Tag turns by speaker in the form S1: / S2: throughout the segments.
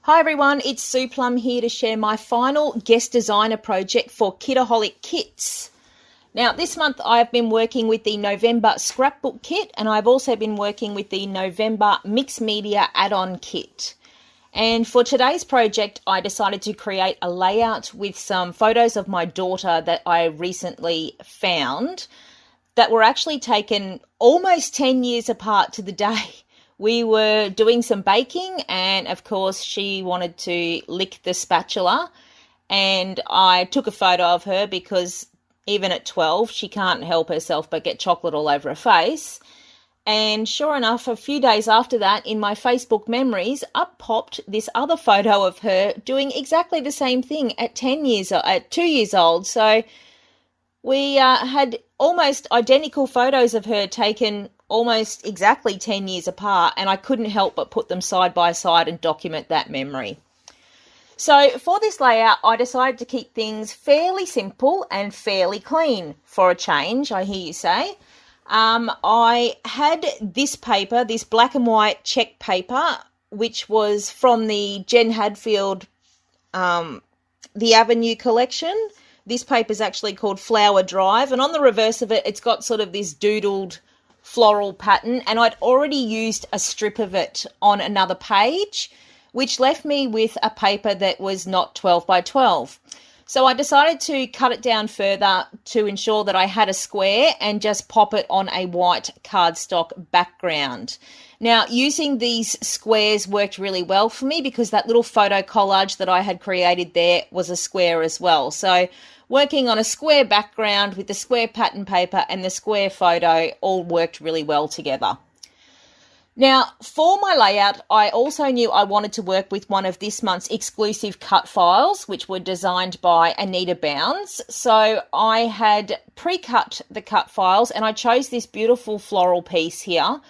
S1: Hi everyone, it's Sue Plumb here to share my final guest designer project for Kitaholic Kits. Now this month I've been working with the November Scrapbook kit, and I've also been working with the November Mixed Media add-on kit. And for today's project I decided to create a layout with some photos of my daughter that I recently found that were actually taken almost 10 years apart to the day. We were doing some baking, and of course she wanted to lick the spatula, and I took a photo of her because even at 12 she can't help herself but get chocolate all over her face. And sure enough, a few days after that, in my Facebook memories, up popped this other photo of her doing exactly the same thing at 2 years old. So we had almost identical photos of her taken almost exactly 10 years apart, and I couldn't help but put them side by side and document that memory. So for this layout, I decided to keep things fairly simple and fairly clean for a change, I hear you say. I had this paper, this black and white check paper, which was from the Jen Hadfield, the Avenue collection. This paper is actually called Flower Drive, and on the reverse of it, it's got sort of this doodled floral pattern, and I'd already used a strip of it on another page, which left me with a paper that was not 12 by 12. So I decided to cut it down further to ensure that I had a square and just pop it on a white cardstock background. Now, using these squares worked really well for me because that little photo collage that I had created there was a square as well. So working on a square background with the square pattern paper and the square photo all worked really well together. Now, for my layout, I also knew I wanted to work with one of this month's exclusive cut files, which were designed by Anita Bounds. So I had pre-cut the cut files, and I chose this beautiful floral piece here,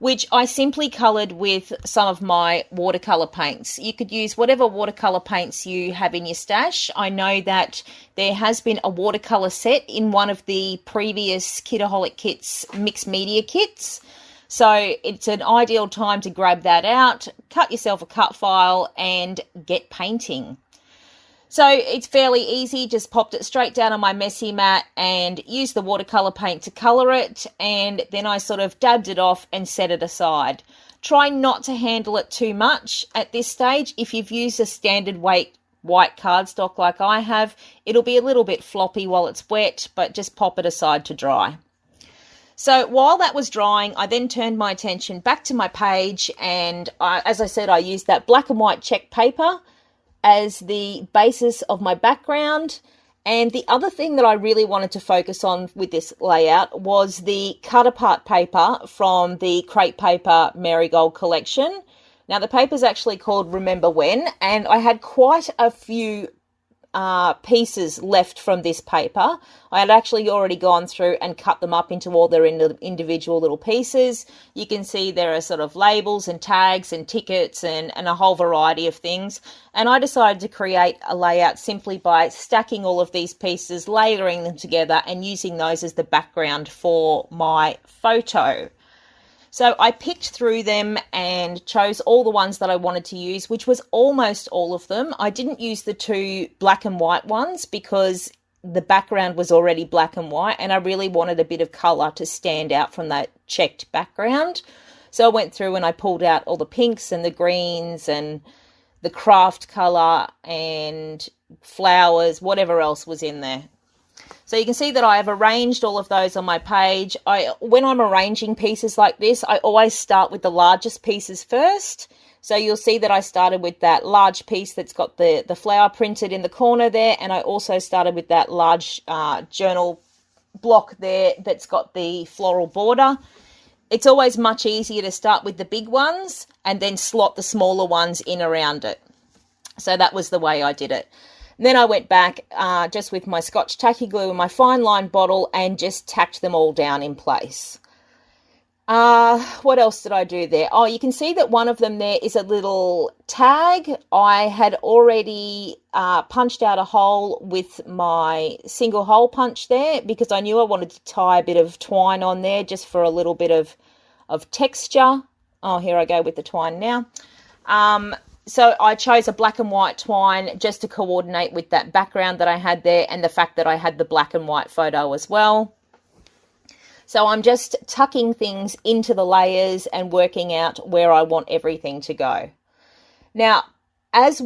S1: which I simply coloured with some of my watercolour paints. You could use whatever watercolour paints you have in your stash. I know that there has been a watercolour set in one of the previous Kitaholic Kits mixed media kits. So it's an ideal time to grab that out, cut yourself a cut file and get painting. So it's fairly easy, just popped it straight down on my messy mat and used the watercolour paint to colour it, and then I sort of dabbed it off and set it aside. Try not to handle it too much at this stage. If you've used a standard weight white cardstock like I have, it'll be a little bit floppy while it's wet, but just pop it aside to dry. So while that was drying, I then turned my attention back to my page, and as I said, I used that black and white check paper as the basis of my background. And the other thing that I really wanted to focus on with this layout was the cut apart paper from the Crepe Paper Marigold collection. Now the paper is actually called Remember When, and I had quite a few pieces left from this paper. I had actually already gone through and cut them up into all their individual little pieces. You can see there are sort of labels and tags and tickets and a whole variety of things. And I decided to create a layout simply by stacking all of these pieces, layering them together and using those as the background for my photo. So I picked through them and chose all the ones that I wanted to use, which was almost all of them. I didn't use the two black and white ones because the background was already black and white, and I really wanted a bit of colour to stand out from that checked background. So I went through and I pulled out all the pinks and the greens and the craft colour and flowers, whatever else was in there. So you can see that I have arranged all of those on my page. When I'm arranging pieces like this, I always start with the largest pieces first. So you'll see that I started with that large piece that's got the flower printed in the corner there, and I also started with that large journal block there that's got the floral border. It's always much easier to start with the big ones and then slot the smaller ones in around it. So that was the way I did it. Then I went back just with my Scotch tacky glue and my fine line bottle and just tacked them all down in place. What else did I do there? Oh, you can see that one of them there is a little tag. I had already punched out a hole with my single hole punch there because I knew I wanted to tie a bit of twine on there just for a little bit of texture. Oh, here I go with the twine now. So I chose a black and white twine just to coordinate with that background that I had there and the fact that I had the black and white photo as well. So I'm just tucking things into the layers and working out where I want everything to go. Now, as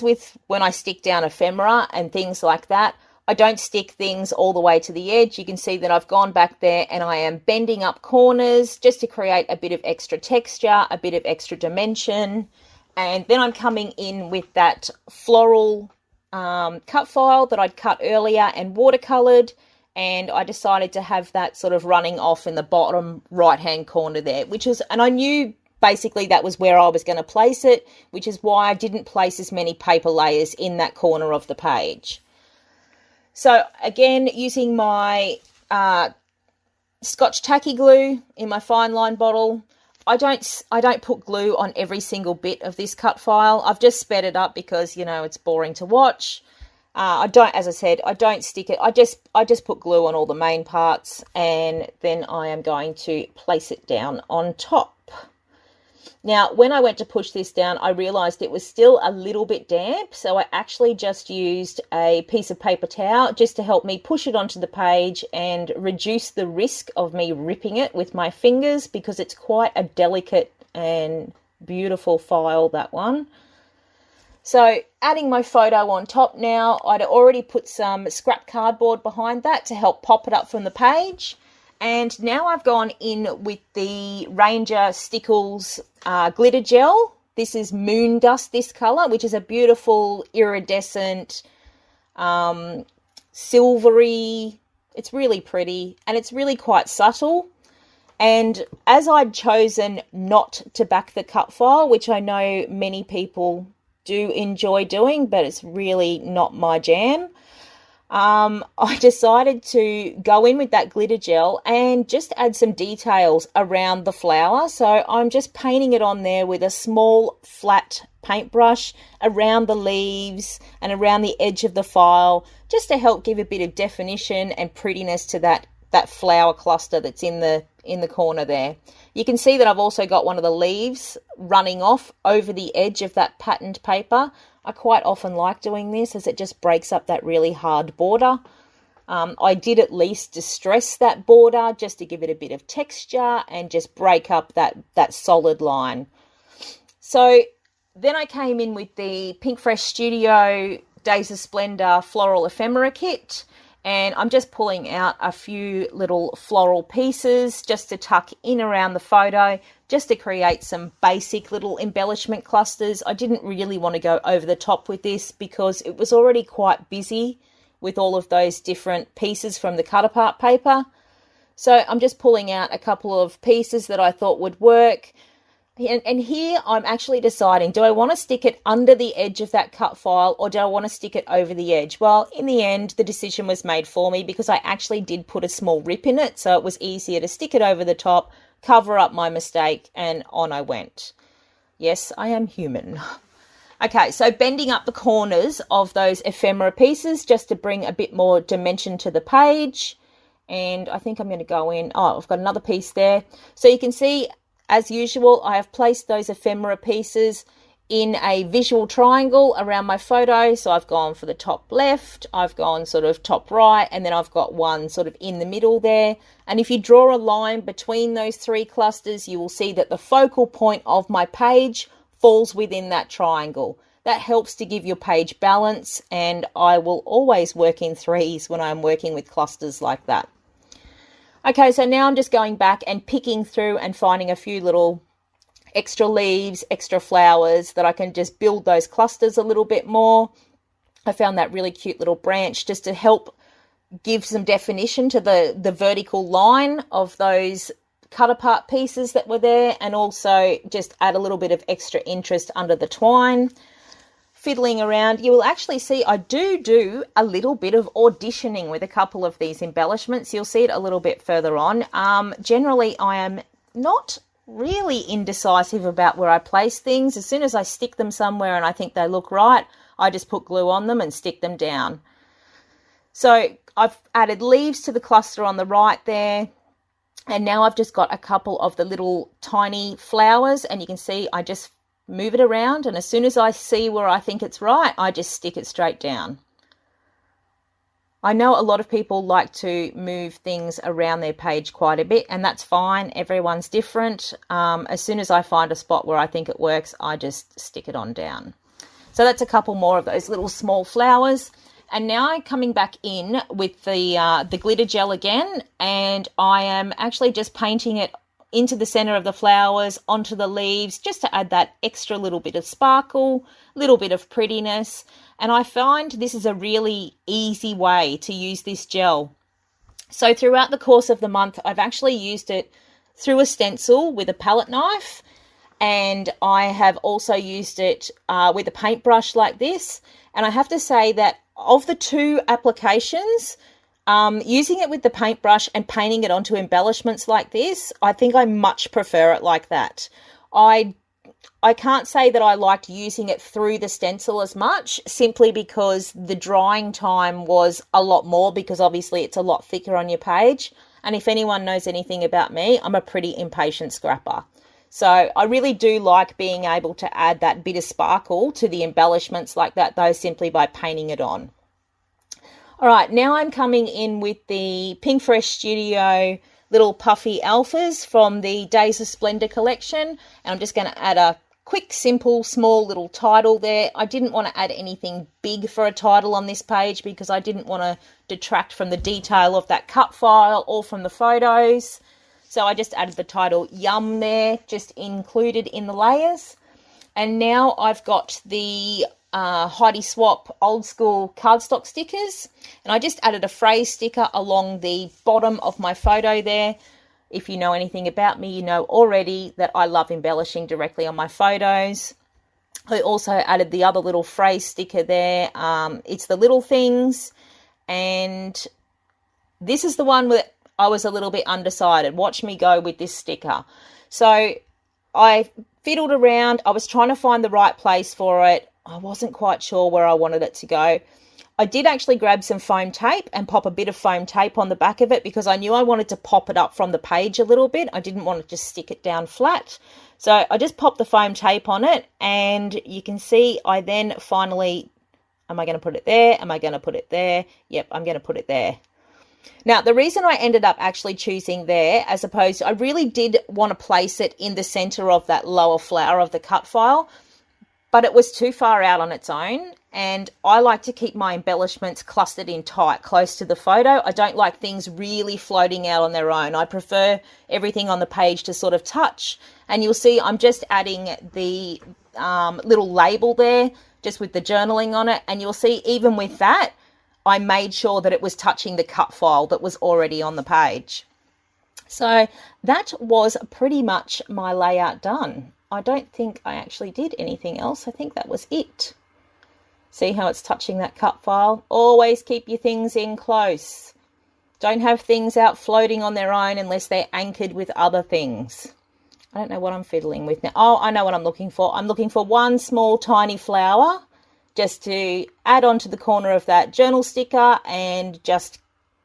S1: with when I stick down ephemera and things like that, I don't stick things all the way to the edge. You can see that I've gone back there and I am bending up corners just to create a bit of extra texture, a bit of extra dimension. And then I'm coming in with that floral cut file that I'd cut earlier and watercolored. And I decided to have that sort of running off in the bottom right-hand corner there, and I knew basically that was where I was going to place it, which is why I didn't place as many paper layers in that corner of the page. So again, using my Scotch tacky glue in my fine line bottle, I don't put glue on every single bit of this cut file. I've just sped it up because, it's boring to watch. As I said, I don't stick it. I just put glue on all the main parts, and then I am going to place it down on top. Now, when I went to push this down, I realized it was still a little bit damp, so I actually just used a piece of paper towel just to help me push it onto the page and reduce the risk of me ripping it with my fingers, because it's quite a delicate and beautiful file, that one. So adding my photo on top now, I'd already put some scrap cardboard behind that to help pop it up from the page. And now I've gone in with the Ranger Stickles glitter gel. This is Moon Dust, this colour, which is a beautiful iridescent, silvery. It's really pretty and it's really quite subtle. And as I'd chosen not to back the cut file, which I know many people do enjoy doing, but it's really not my jam, I decided to go in with that glitter gel and just add some details around the flower. So I'm just painting it on there with a small flat paintbrush around the leaves and around the edge of the file, just to help give a bit of definition and prettiness to that flower cluster that's in the corner there. You can see that I've also got one of the leaves running off over the edge of that patterned paper. I quite often like doing this as it just breaks up that really hard border. I did at least distress that border just to give it a bit of texture and just break up that solid line. So then I came in with the Pink Fresh Studio Days of Splendor Floral Ephemera Kit. And I'm just pulling out a few little floral pieces just to tuck in around the photo, just to create some basic little embellishment clusters. I didn't really want to go over the top with this because it was already quite busy with all of those different pieces from the cut apart paper. So I'm just pulling out a couple of pieces that I thought would work. And here I'm actually deciding, do I want to stick it under the edge of that cut file or do I want to stick it over the edge? Well, in the end, the decision was made for me because I actually did put a small rip in it, so it was easier to stick it over the top, cover up my mistake, and on I went. Yes, I am human. Okay, so bending up the corners of those ephemera pieces just to bring a bit more dimension to the page. And I think I'm going to go in, I've got another piece there. So you can see, as usual, I have placed those ephemera pieces in a visual triangle around my photo. So I've gone for the top left, I've gone sort of top right, and then I've got one sort of in the middle there. And if you draw a line between those three clusters, you will see that the focal point of my page falls within that triangle. That helps to give your page balance, and I will always work in threes when I'm working with clusters like that. Okay, so now I'm just going back and picking through and finding a few little extra leaves, extra flowers that I can just build those clusters a little bit more. I found that really cute little branch just to help give some definition to the vertical line of those cut apart pieces that were there, and also just add a little bit of extra interest under the twine. Fiddling around, you will actually see I do a little bit of auditioning with a couple of these embellishments. You'll see it a little bit further on. Generally, I am not really indecisive about where I place things. As soon as I stick them somewhere and I think they look right, I just put glue on them and stick them down. So I've added leaves to the cluster on the right there. And now I've just got a couple of the little tiny flowers, and you can see I just move it around, and as soon as I see where I think it's right, I just stick it straight down. I know a lot of people like to move things around their page quite a bit, and that's fine. Everyone's different. As soon as I find a spot where I think it works, I just stick it on down. So that's a couple more of those little small flowers. And now I'm coming back in with the glitter gel again, and I am actually just painting it into the center of the flowers, onto the leaves, just to add that extra little bit of sparkle, little bit of prettiness. And I find this is a really easy way to use this gel. So throughout the course of the month, I've actually used it through a stencil with a palette knife, and I have also used it with a paintbrush like this. And I have to say that of the two applications, using it with the paintbrush and painting it onto embellishments like this, I think I much prefer it like that. I can't say that I liked using it through the stencil as much, simply because the drying time was a lot more, because obviously it's a lot thicker on your page. And if anyone knows anything about me, I'm a pretty impatient scrapper. So I really do like being able to add that bit of sparkle to the embellishments like that, though, simply by painting it on. All right, now I'm coming in with the Pink Fresh Studio little puffy alphas from the Days of Splendor collection. And I'm just going to add a quick, simple, small little title there. I didn't want to add anything big for a title on this page because I didn't want to detract from the detail of that cut file or from the photos. So I just added the title Yum there, just included in the layers. And now I've got the Heidi Swap old school cardstock stickers, and I just added a phrase sticker along the bottom of my photo there. If you know anything about me, you know already that I love embellishing directly on my photos. I also added the other little phrase sticker there. It's the little things, and this is the one where I was a little bit undecided. Watch me go with this sticker. So I fiddled around. I was trying to find the right place for it. I wasn't quite sure where I wanted it to go. I did actually grab some foam tape and pop a bit of foam tape on the back of it because I knew I wanted to pop it up from the page a little bit. I didn't want to just stick it down flat. So I just popped the foam tape on it, and you can see I then finally, am I going to put it there? Am I going to put it there? Yep, I'm going to put it there. Now, the reason I ended up actually choosing there, as opposed to, I really did want to place it in the center of that lower flower of the cut file, but it was too far out on its own, and I like to keep my embellishments clustered in tight, close to the photo. I don't like things really floating out on their own. I prefer everything on the page to sort of touch, and you'll see I'm just adding the little label there, just with the journaling on it, and you'll see even with that, I made sure that it was touching the cut file that was already on the page. So that was pretty much my layout done. I don't think I actually did anything else. I think that was it. See how it's touching that cut file? Always keep your things in close. Don't have things out floating on their own unless they're anchored with other things. I don't know what I'm fiddling with now. Oh, I know what I'm looking for. I'm looking for one small tiny flower just to add onto the corner of that journal sticker and just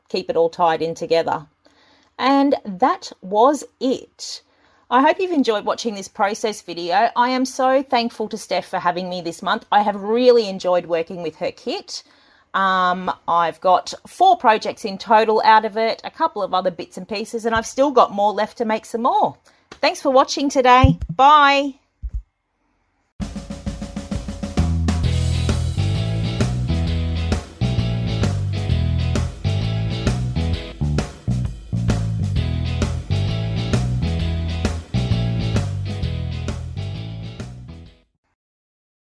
S1: keep it all tied in together. And that was it. I hope you've enjoyed watching this process video. I am so thankful to Steph for having me this month. I have really enjoyed working with her kit. I've got 4 projects in total out of it, a couple of other bits and pieces, and I've still got more left to make some more. Thanks for watching today. Bye.